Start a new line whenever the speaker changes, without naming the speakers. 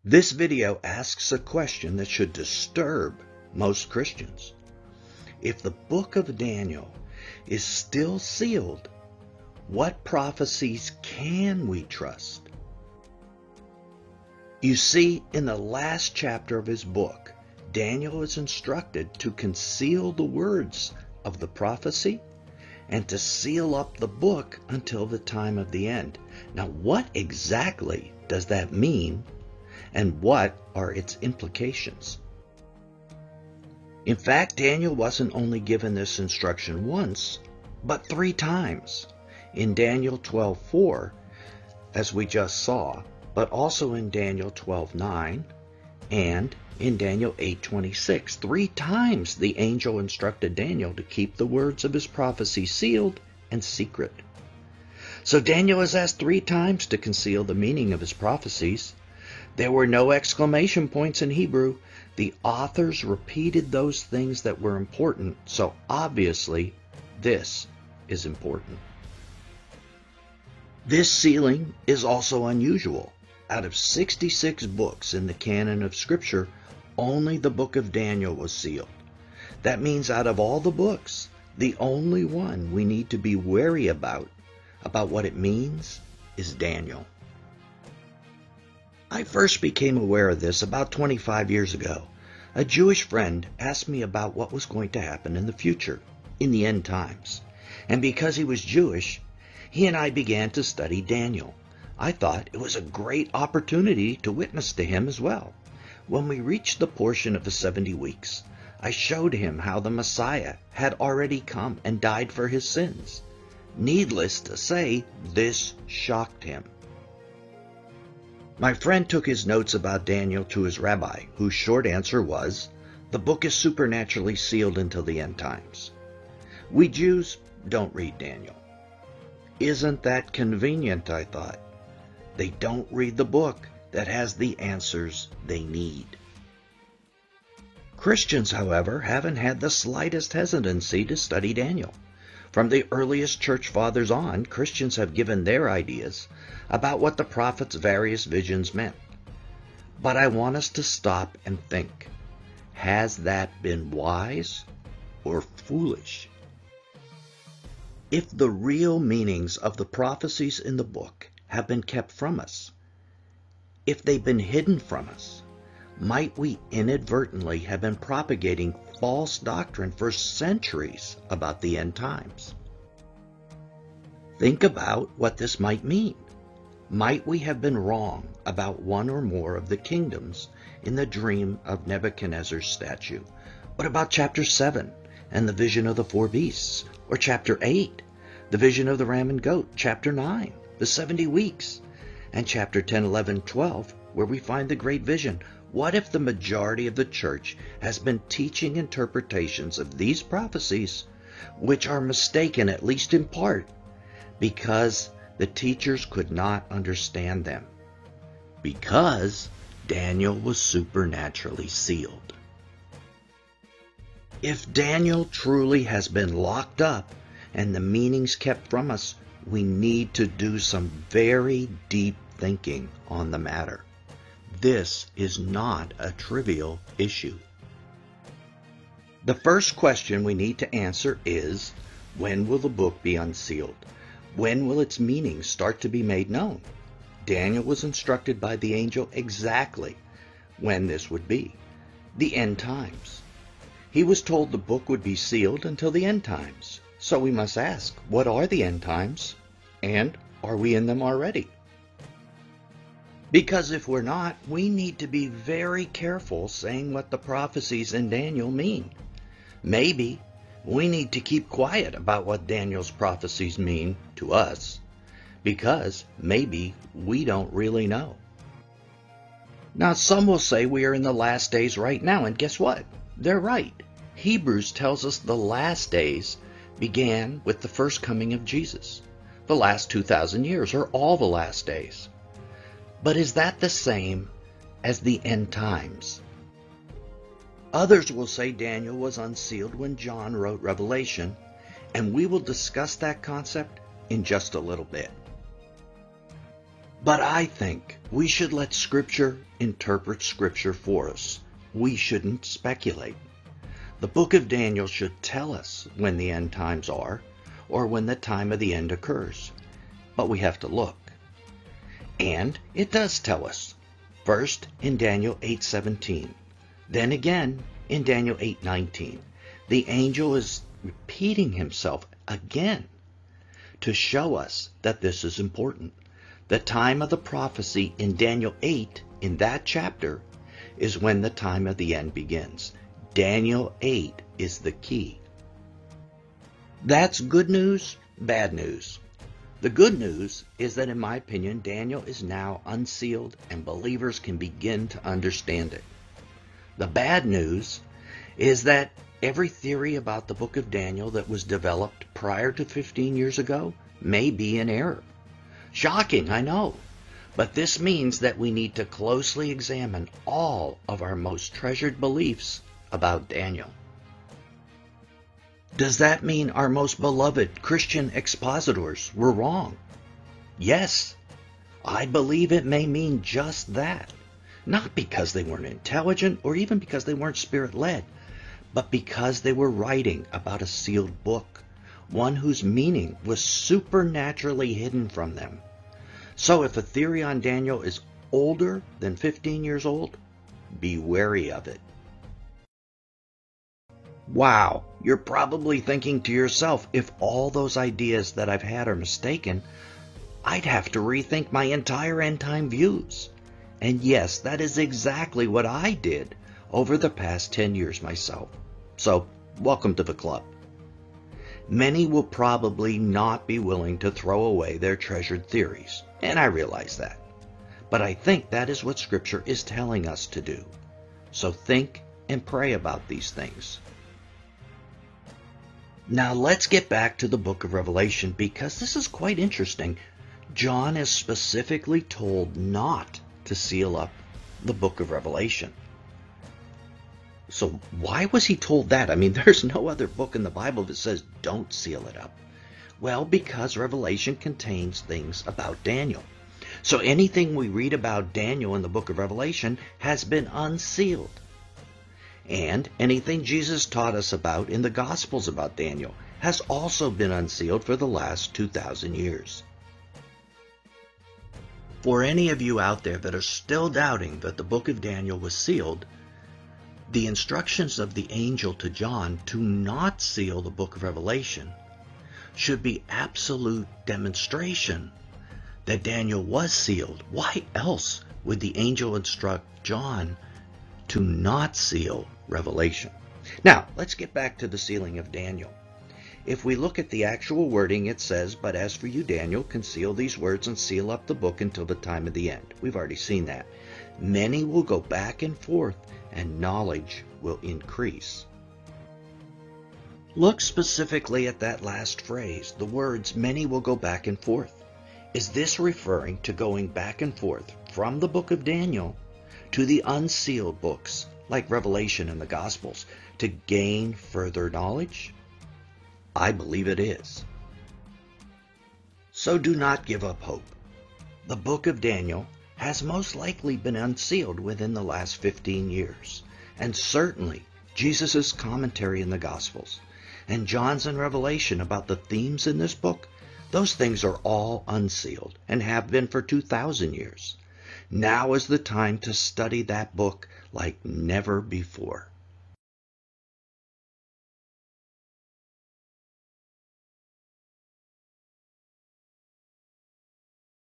This video asks a question that should disturb most Christians. If the book of Daniel is still sealed, what prophecies can we trust? You see, in the last chapter of his book, Daniel is instructed to conceal the words of the prophecy and to seal up the book until the time of the end. Now, what exactly does that mean, and what are its implications? In fact, Daniel wasn't only given this instruction once, but 3 times. In Daniel 12:4, as we just saw, but also in Daniel 12:9, and in Daniel 8:26. 3 times the angel instructed Daniel to keep the words of his prophecy sealed and secret. So Daniel is asked 3 times to conceal the meaning of his prophecies. There were no exclamation points in Hebrew. The authors repeated those things that were important, so obviously this is important. This sealing is also unusual. Out of 66 books in the canon of Scripture, only the book of Daniel was sealed. That means out of all the books, the only one we need to be wary about what it means, is Daniel. I first became aware of this about 25 years ago. A Jewish friend asked me about what was going to happen in the future, in the end times. And because he was Jewish, he and I began to study Daniel. I thought it was a great opportunity to witness to him as well. When we reached the portion of the 70 weeks, I showed him how the Messiah had already come and died for his sins. Needless to say, this shocked him. My friend took his notes about Daniel to his rabbi, whose short answer was, the book is supernaturally sealed until the end times. We Jews don't read Daniel. Isn't that convenient, I thought. They don't read the book that has the answers they need. Christians, however, haven't had the slightest hesitancy to study Daniel. From the earliest church fathers on, Christians have given their ideas about what the prophet's various visions meant. But I want us to stop and think, has that been wise or foolish? If the real meanings of the prophecies in the book have been kept from us, if they've been hidden from us, might we inadvertently have been propagating false doctrine for centuries about the end times? Think about what this might mean. Might we have been wrong about one or more of the kingdoms in the dream of Nebuchadnezzar's statue? What about chapter 7 and the vision of the 4 beasts? Or chapter 8, the vision of the ram and goat? Chapter 9, the 70 weeks? And chapter 10, 11, 12, where we find the great vision? What if the majority of the church has been teaching interpretations of these prophecies, which are mistaken, at least in part, because the teachers could not understand them? Because Daniel was supernaturally sealed. If Daniel truly has been locked up and the meanings kept from us, we need to do some very deep thinking on the matter. This is not a trivial issue. The first question we need to answer is, when will the book be unsealed? When will its meaning start to be made known? Daniel was instructed by the angel exactly when this would be, the end times. He was told the book would be sealed until the end times. So we must ask, what are the end times? And are we in them already? Because if we're not, we need to be very careful saying what the prophecies in Daniel mean. Maybe we need to keep quiet about what Daniel's prophecies mean to us, because maybe we don't really know. Now, some will say we are in the last days right now, and guess what? They're right. Hebrews tells us the last days began with the first coming of Jesus. The last 2,000 years, or all the last days. But is that the same as the end times? Others will say Daniel was unsealed when John wrote Revelation, and we will discuss that concept in just a little bit. But I think We should let Scripture interpret Scripture for us. We shouldn't speculate. The book of Daniel should tell us when the end times are, or when the time of the end occurs. But we have to look. And it does tell us. First in Daniel 8:17. Then again in Daniel 8:19. The angel is repeating himself again to show us that this is important. The time of the prophecy in Daniel 8, in that chapter, is when the time of the end begins. Daniel 8 is the key. That's good news, bad news. The good news is that, in my opinion, Daniel is now unsealed and believers can begin to understand it. The bad news is that every theory about the book of Daniel that was developed prior to 15 years ago may be in error. Shocking, I know, but this means that we need to closely examine all of our most treasured beliefs about Daniel. Does that mean our most beloved Christian expositors were wrong? Yes, I believe it may mean just that. Not because they weren't intelligent or even because they weren't Spirit-led, but because they were writing about a sealed book, one whose meaning was supernaturally hidden from them. So if a theory on Daniel is older than 15 years old, be wary of it. Wow, you're probably thinking to yourself, if all those ideas that I've had are mistaken, I'd have to rethink my entire end-time views. And yes, that is exactly what I did over the past 10 years myself. So, welcome to the club. Many will probably not be willing to throw away their treasured theories, and I realize that. But I think that is what Scripture is telling us to do. So think and pray about these things. Now let's get back to the book of Revelation, because this is quite interesting. John is specifically told not to seal up the book of Revelation. So why was he told that? I mean, there's no other book in the Bible that says don't seal it up. Well, because Revelation contains things about Daniel. So anything we read about Daniel in the book of Revelation has been unsealed. And anything Jesus taught us about in the Gospels about Daniel has also been unsealed for the last 2,000 years. For any of you out there that are still doubting that the book of Daniel was sealed, the instructions of the angel to John to not seal the book of Revelation should be absolute demonstration that Daniel was sealed. Why else would the angel instruct John to not seal Revelation? Now, let's get back to the sealing of Daniel. If we look at the actual wording, it says, "But as for you, Daniel, conceal these words and seal up the book until the time of the end." We've already seen that. Many will go back and forth, and knowledge will increase. Look specifically at that last phrase, the words, "many will go back and forth." Is this referring to going back and forth from the book of Daniel to the unsealed books, like Revelation and the Gospels, to gain further knowledge? I believe it is. So do not give up hope. The book of Daniel has most likely been unsealed within the last 15 years, and certainly Jesus' commentary in the Gospels, and John's in Revelation about the themes in this book, those things are all unsealed and have been for 2,000 years. Now is the time to study that book like never before.